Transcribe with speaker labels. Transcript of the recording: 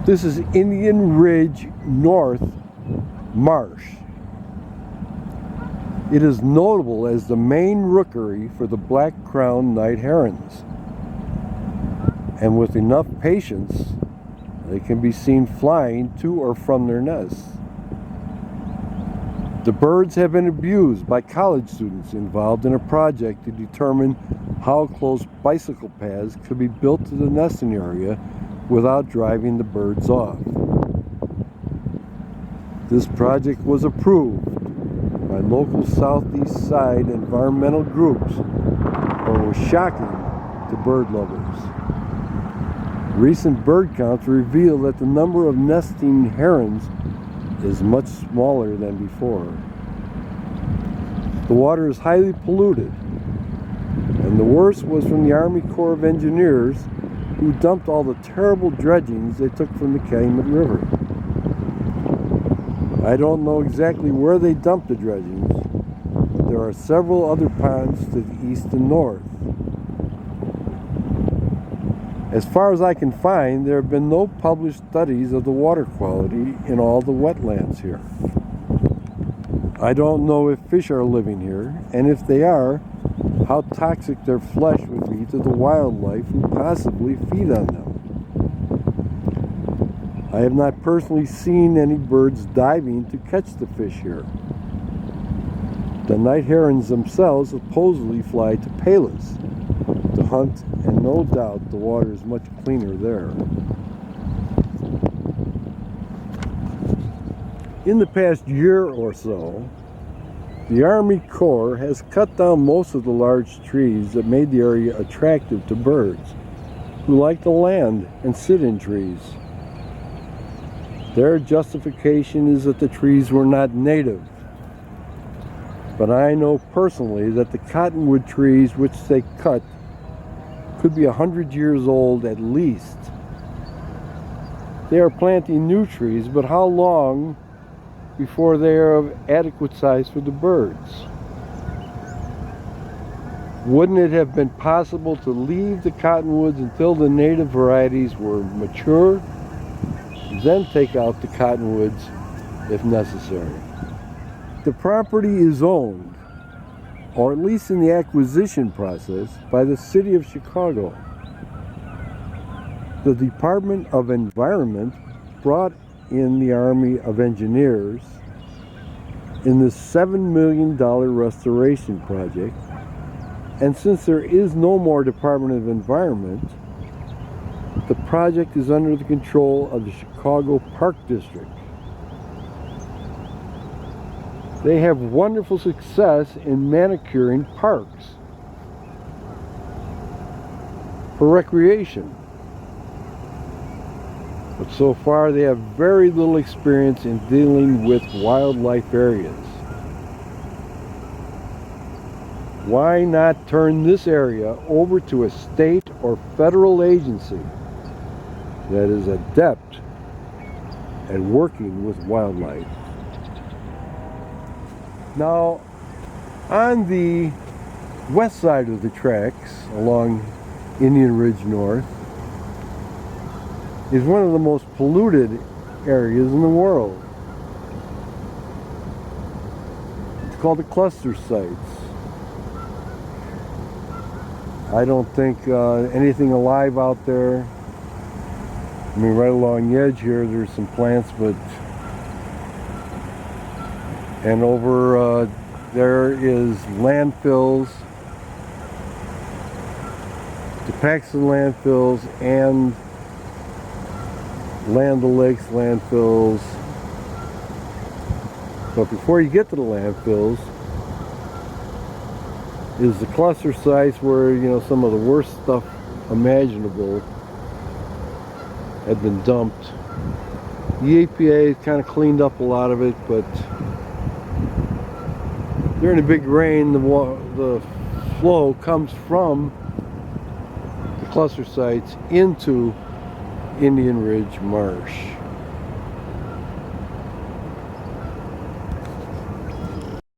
Speaker 1: This is Indian Ridge North Marsh. It is notable as the main rookery for the Black Crowned Night Herons. And with enough patience, they can be seen flying to or from their nests. The birds have been abused by college students involved in a project to determine how close bicycle paths could be built to the nesting area without driving the birds off. This project was approved by local Southeast Side environmental groups, but was shocking to bird lovers. Recent bird counts reveal that the number of nesting herons is much smaller than before. The water is highly polluted, and the worst was from the Army Corp of Engineers, who dumped all the terrible dredgings they took from the Calumet River. I don't know exactly where they dumped the dredgings, but there are several other ponds to the east and north. As far as I can find, there have been no published studies of the water quality in all the wetlands here. I don't know if fish are living here, and if they are, how toxic their flesh would be to the wildlife who possibly feed on them. I have not personally seen any birds diving to catch the fish here. The night herons themselves supposedly fly to Palos to hunt, and no doubt the water is much cleaner there. In the past year or so, the Army Corps has cut down most of the large trees that made the area attractive to birds who like to land and sit in trees. Their justification is that the trees were not native. But I know personally that the cottonwood trees which they cut could be 100 years old at least. They are planting new trees, but how long before they are of adequate size for the birds? Wouldn't it have been possible to leave the cottonwoods until the native varieties were mature, then take out the cottonwoods if necessary? The property is owned, or at least in the acquisition process, by the City of Chicago. The Department of Environment brought in the Army of Engineers in this $7 million restoration project, and since there is no more Department of Environment, the project is under the control of the Chicago Park District. They have wonderful success in manicuring parks for recreation. But so far they have very little experience in dealing with wildlife areas. Why not turn this area over to a state or federal agency that is adept at working with wildlife? Now, on the west side of the tracks along Indian Ridge North is one of the most polluted areas in the world. It's called the cluster sites. I don't think anything alive out there. I mean, right along the edge here, there's some plants, but and over there is landfills, the Paxton landfills, and Land O'Lakes landfills. But before you get to the landfills is the cluster sites where, you know, some of the worst stuff imaginable had been dumped. The EPA kind of cleaned up a lot of it, but during a big rain, the flow comes from the cluster sites into Indian Ridge Marsh.